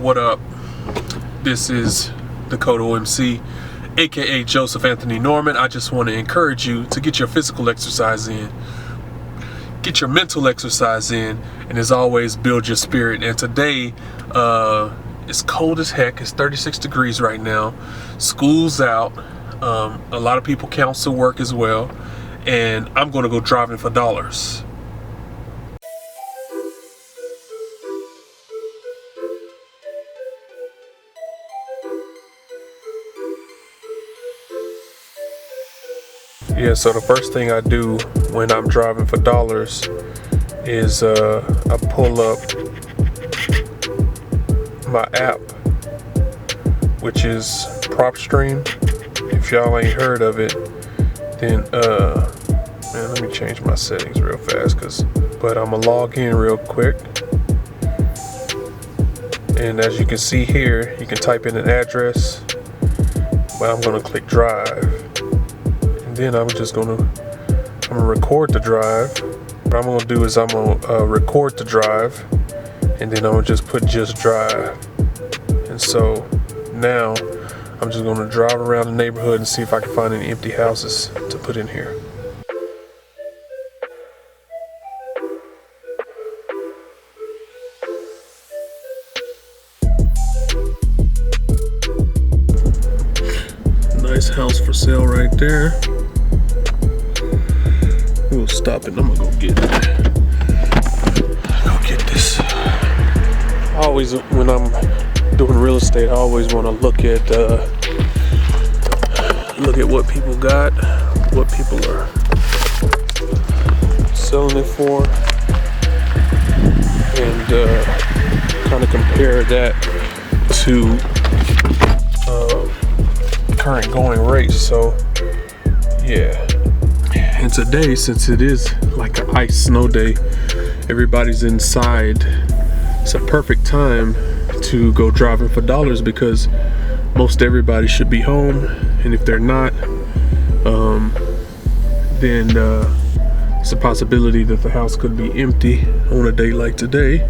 What up? This is Dakota OMC, aka Joseph Anthony Norman. I just want to encourage you to get your physical exercise in, get your mental exercise in, and as always, build your spirit. And today, it's cold as heck. It's 36 degrees right now. School's out. A lot of people counsel work as well, and I'm going to go driving for dollars. Yeah, so the first thing I do when I'm driving for dollars is I pull up my app, which is Propstream. If y'all ain't heard of it, then man, let me change my settings real fast, but I'm gonna log in real quick. And as you can see here, you can type in an address, but I'm gonna click drive. Then I'm gonna record the drive. What I'm gonna do is I'm gonna record the drive, and then I'm gonna just put just drive. And so now I'm just gonna drive around the neighborhood and see if I can find any empty houses to put in here. Nice house for sale right there. We'll stop it. I'm gonna go get this. I always, when I'm doing real estate, I always want to look at what people got, what people are selling it for, and kind of compare that to current going rates. So yeah. And today, since it is like an ice snow day, everybody's inside. It's a perfect time to go driving for dollars because most everybody should be home. And if they're not, then it's a possibility that the house could be empty on a day like today.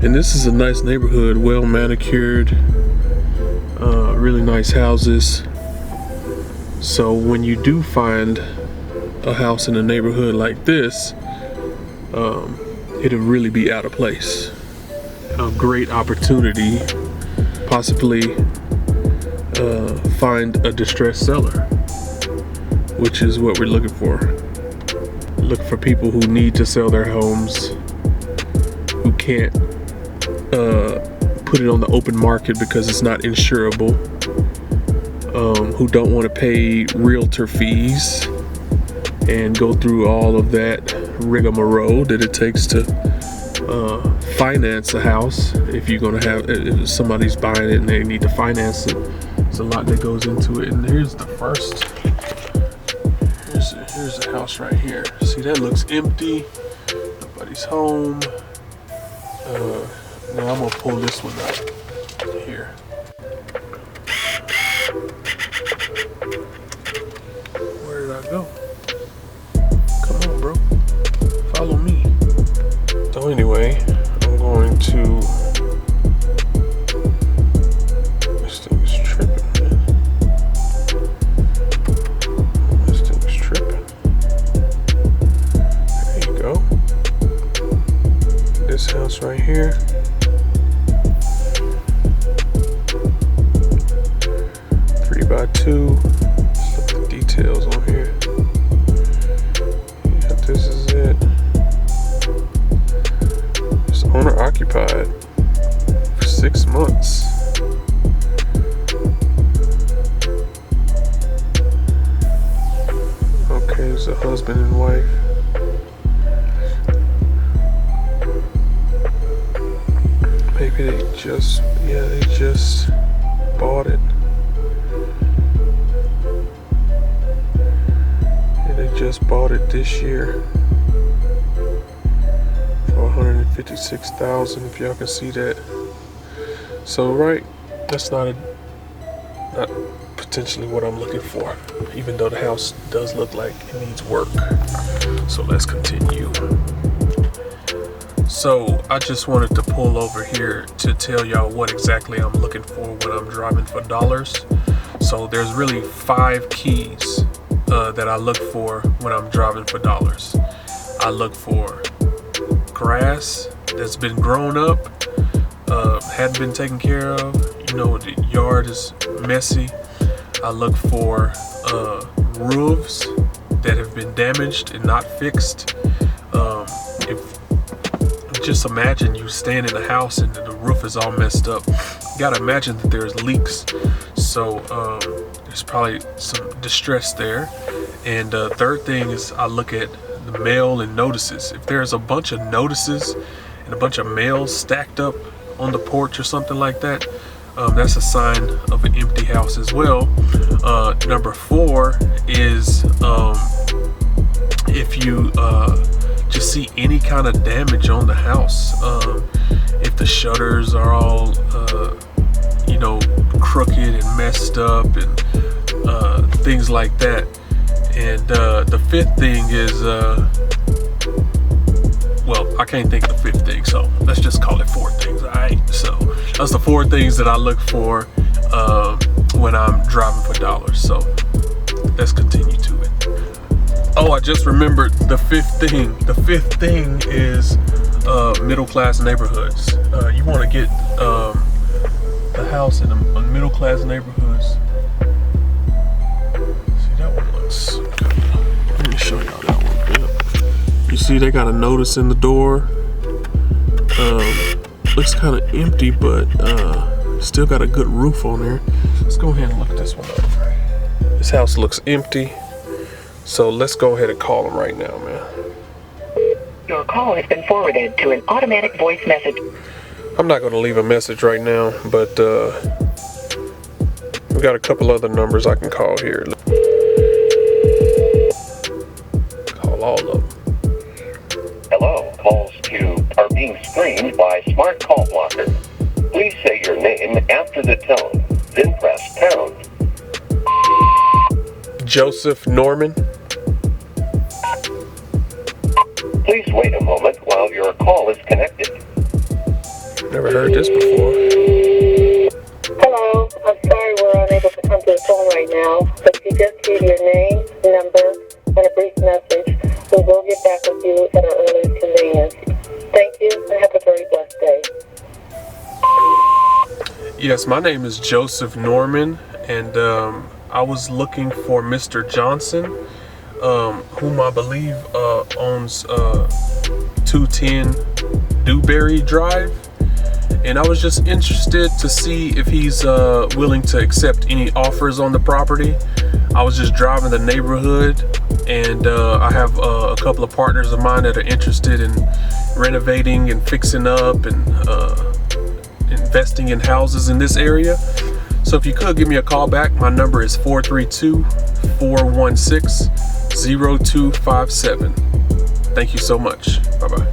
And this is a nice neighborhood, well manicured, really nice houses. So when you do find a house in a neighborhood like this, it'll really be out of place. A great opportunity, possibly find a distressed seller, which is what we're looking for. Look for people who need to sell their homes, who can't put it on the open market because it's not insurable, who don't want to pay realtor fees and go through all of that rigmarole that it takes to finance a house. If you're gonna if somebody's buying it and they need to finance it, there's a lot that goes into it. And here's the first. Here's the house right here. See, that looks empty. Nobody's home. Now I'm gonna pull this one up here. Where did I go? Come on, bro. Follow me. So anyway, I'm going to... This thing is tripping, man. This thing is tripping. There you go. This house right here. By 2. Let's look at the details on here. Yeah, this is it. It's owner occupied for 6 months. Okay, it's a husband and wife. maybe they just bought it. Yeah, they just bought it this year for $156,000, if y'all can see that. So right, that's not potentially what I'm looking for, even though the house does look like it needs work. So let's continue. So I just wanted to pull over here to tell y'all what exactly I'm looking for when I'm driving for dollars. So there's really 5 keys that I look for when I'm driving for dollars. I look for grass that's been grown up, hadn't been taken care of, the yard is messy. I look for roofs that have been damaged and not fixed. Just imagine you stand in a house and the roof is all messed up. You gotta imagine that there's leaks. So there's probably some distress there. And third thing is I look at the mail and notices. If there's a bunch of notices and a bunch of mail stacked up on the porch or something like that, that's a sign of an empty house as well. Number 4 is if you just see any kind of damage on the house. If the shutters are all crooked and messed up and things like that. And the 5th thing is I can't think of the 5th thing, so let's just call it 4 things. Alright, so that's the 4 things that I look for when I'm driving for dollars. So let's continue to it. Oh, I just remembered the 5th thing. The 5th thing is middle class neighborhoods. You want to get the house in a middle class neighborhoods. See, that one looks good. Let me show y'all that one. Yeah. You see, they got a notice in the door. Looks kind of empty, but still got a good roof on there. Let's go ahead and look at this one up. This house looks empty. So let's go ahead and call him right now, man. Your call has been forwarded to an automatic voice message. I'm not going to leave a message right now, but we got a couple other numbers I can call here. Call all of them. Hello, calls queue are being screened by Smart Call Blocker. Please say your name after the tone, then press pound. Joseph Norman. Please wait a moment while your call is connected. Never heard this before. Hello, I'm sorry we're unable to come to the phone right now, but if you just leave your name, number, and a brief message, we will get back with you at our earliest convenience. Thank you, and have a very blessed day. Yes, my name is Joseph Norman, and I was looking for Mr. Johnson, whom I believe owns 210 Dewberry Drive. And I was just interested to see if he's willing to accept any offers on the property. I was just driving the neighborhood, and I have a couple of partners of mine that are interested in renovating and fixing up and investing in houses in this area. So if you could give me a call back, my number is 432-416-0257. Thank you so much. Bye-bye.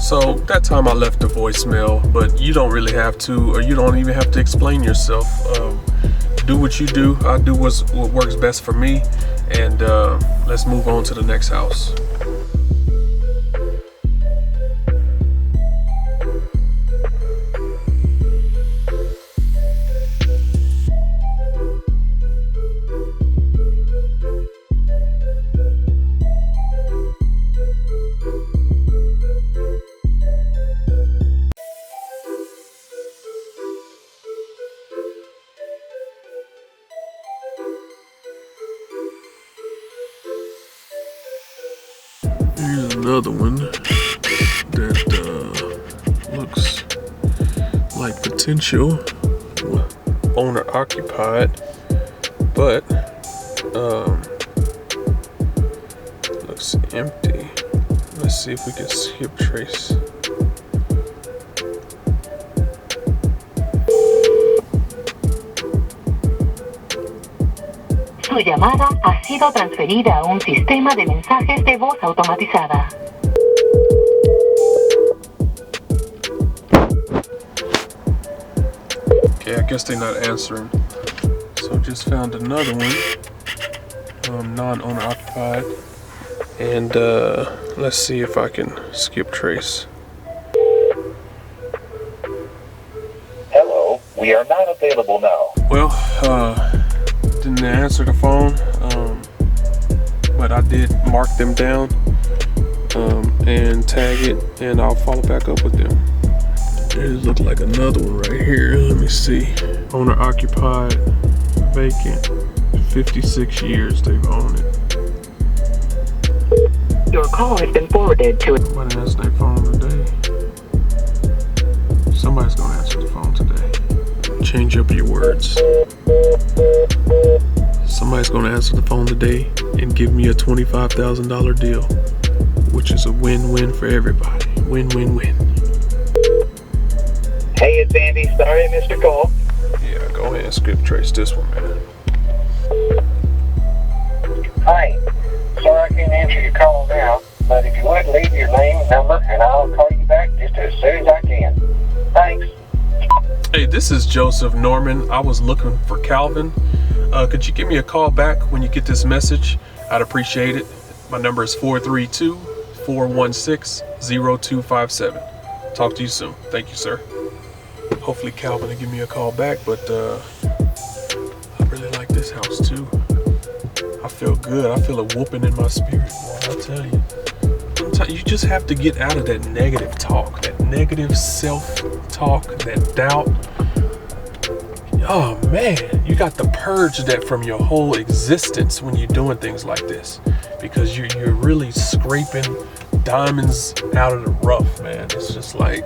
So that time I left a voicemail, but you don't really have to, or you don't even have to explain yourself. Do what you do. I do what works best for me, and let's move on to the next house. Here's another one that looks like potential owner occupied, but looks empty. Let's see if we can skip trace. Su llamada ha sido transferida a un sistema de mensajes de voz automatizada. Okay, I guess they're not answering. So just found another one, non-owner occupied. And let's see if I can skip trace. Hello, we are not available now. Well, didn't answer the phone, but I did mark them down and tag it, and I'll follow back up with them. It looks like another one right here. Let me see. Owner occupied, vacant. 56 years they've owned it. Your call has been forwarded to... Somebody answer their phone today. Somebody's gonna answer the phone today. Change up your words. Somebody's gonna answer the phone today and give me a $25,000 deal, which is a win-win for everybody. Win-win-win. Hey, it's Andy. Sorry I missed your call. Yeah, go ahead and skip trace this one, man. Hi. Sorry I can't answer your call now, but if you would leave your name, number, and I'll call you back just as soon as I can. Thanks. Hey, this is Joseph Norman. I was looking for Calvin. Could you give me a call back when you get this message? I'd appreciate it. My number is 432-416-0257. Talk to you soon. Thank you, sir. Hopefully Calvin will give me a call back, but I really like this house too. I feel good. I feel a whooping in my spirit, boy. I tell you. Sometimes you just have to get out of that negative talk, that negative self-talk, that doubt. Oh man, you got to purge that from your whole existence when you're doing things like this, because you're really scraping diamonds out of the rough, man. It's just like,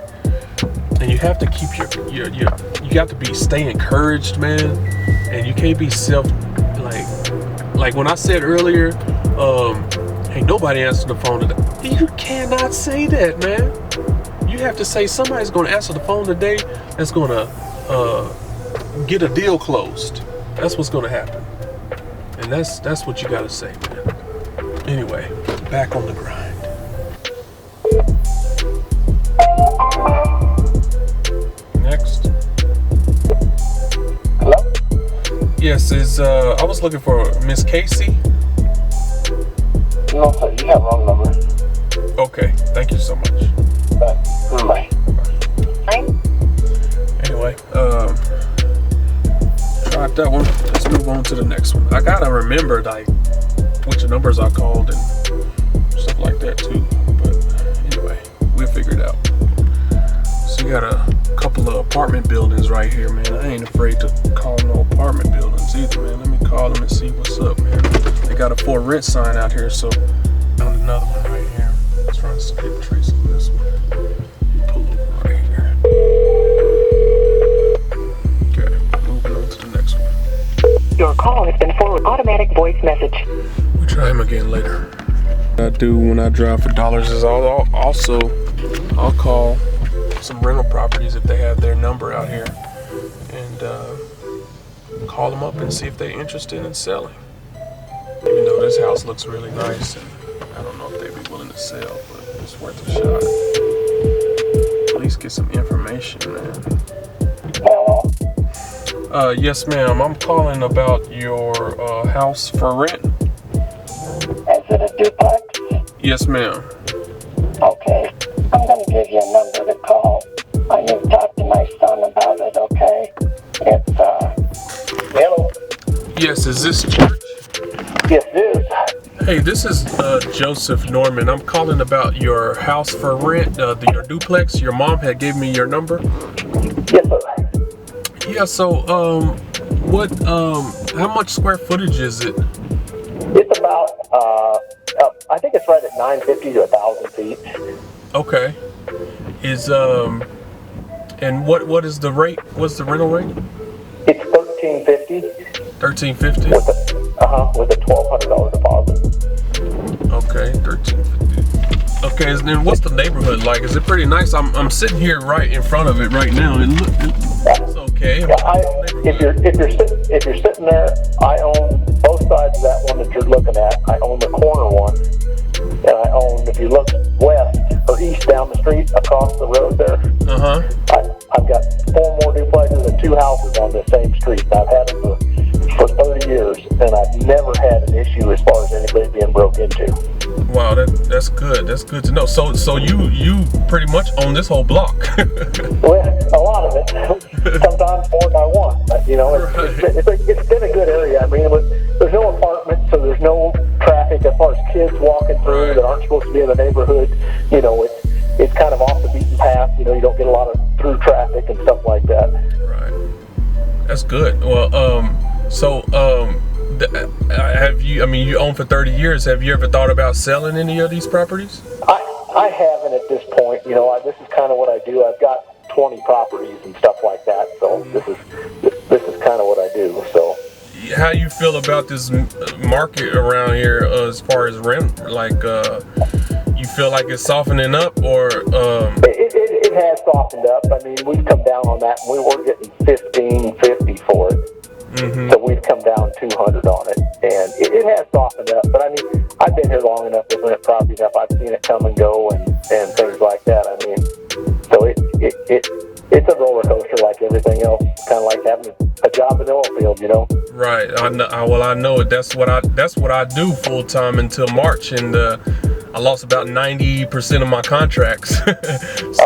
and you have to keep you got to stay encouraged, man, and you can't be like when I said earlier, hey, nobody answered the phone today. You cannot say that, man. You have to say somebody's going to answer the phone today that's going to get a deal closed. That's what's going to happen. And that's what you got to say, man. Anyway, back on the grind. Next. Hello? Yes, I was looking for Miss Casey. No, sir, you have wrong number. Okay, thank you so much. Bye. Anyway, tried that one. Let's move on to the next one. I gotta remember like which numbers I called and stuff like that too. But anyway, we'll figure it out. So you got a couple of apartment buildings right here, man. I ain't afraid to call no apartment buildings either, man. Let me call them and see what's up, man. They got a for rent sign out here, so found another one right here. Let's try to skip trace on this one. Pull over right here. Okay, moving on to the next one. Your call has been forwarded. Automatic voice message. We'll try him again later. What I do when I drive for dollars is I'll call some rental properties if they have their number out here, and call them up and see if they're interested in selling. Even though this house looks really nice, and I don't know if they'd be willing to sell, but it's worth a shot. At least get some information, man. Yes, ma'am. I'm calling about your house for rent. Is it a duplex? Yes, ma'am. Okay. I'm going to give you a number to call. I need to talk to my son about it, okay? It's, Hello? Yes, is this church? Yes, it is. Hey, this is Joseph Norman. I'm calling about your house for rent, your duplex. Your mom had gave me your number. Yes, sir. Yeah, so how much square footage is it? It's about, I think it's right at 950 to 1,000 feet. Okay. Is and what is the rate? What's the rental rate? It's $1,350. $1,350. With a $1,200 deposit. Okay, $1,350. Okay, and then what's the neighborhood like? Is it pretty nice? I'm sitting here right in front of it right now, and it's okay. Yeah, if you're sitting there, I own both sides of that one that you're looking at. I own the corner one, and I own, if you look west or east down the street across the road there, I've got 4 more duplexes and 2 houses on the same street. And I've had them for 30 years, and I've never had an issue as far as anybody being broke into. Wow, that's good. That's good to know. So you pretty much own this whole block. Well, a lot of it. Sometimes more than I want. But, you know, it's been a good area. I mean, there's no apartments, so there's no traffic as far as kids walking through that aren't supposed to be in the neighborhood. You know, it's kind of off the beaten path. You know, you don't get a lot of through traffic and stuff like that. Right. That's good. Well, have you? I mean, you own for 30 years. Have you ever thought about selling any of these properties? I haven't at this point. You know, this is kind of what I do. I've got 20 properties and stuff like that. So this is kind of what I do. So. How you feel about this market around here as far as rent? Like, you feel like it's softening up, or? It has softened up. I mean, we've come down on that, and we were getting $15.50 for it. Mm-hmm. So we've come down 200 on it, and it has softened up. But I mean, I've been here long enough to rent property enough. I've seen it come and go, and things like that. I mean, so it's a roller coaster like everything else. Kind of like having a job in the oil field, you know. Right. I know it. That's what I do full time until March, and I lost about 90% of my contracts. That's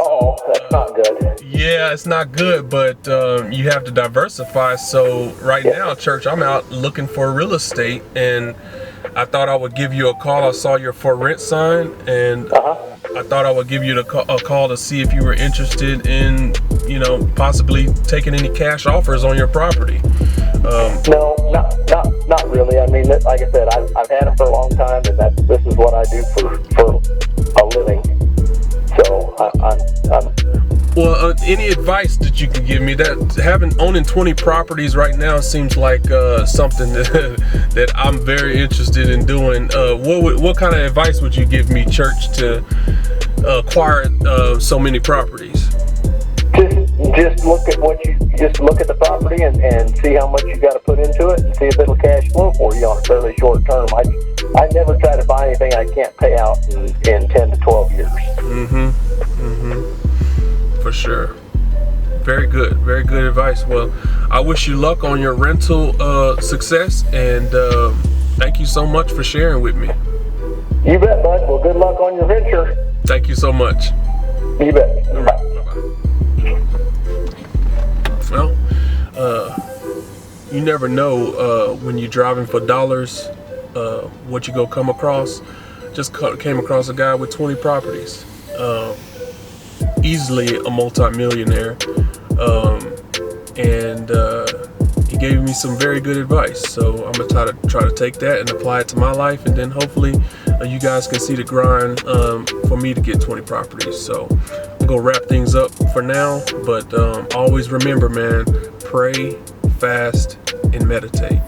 not good. Yeah, it's not good, but you have to diversify. So right now, Church, I'm out looking for real estate, and I thought I would give you a call. I saw your for rent sign, and I thought I would give you a call to see if you were interested in, you know, possibly taking any cash offers on your property. No, not really. I mean, like I said, I've had it for a long time, and this is what I do for a living. So I'm Well, any advice that you can give me? That owning 20 properties right now seems like something that I'm very interested in doing. What kind of advice would you give me, Church, to acquire so many properties? Just look at the property and see how much you got to put into it, and see if it'll cash flow for you on a fairly short term. I never try to buy anything I can't pay out in 10 to 12 years. For sure. Very good advice. Well, I wish you luck on your rental success, and thank you so much for sharing with me. You bet, bud. Well, good luck on your venture. Thank you so much. You bet. Bye. Well, you never know when you're driving for dollars what you go come across. Just came across a guy with 20 properties, easily a multi-millionaire, and he gave me some very good advice. So I'm gonna try to take that and apply it to my life, and then hopefully you guys can see the grind for me to get 20 properties. So I'm gonna wrap things up for now, but always remember, man, pray, fast, and meditate.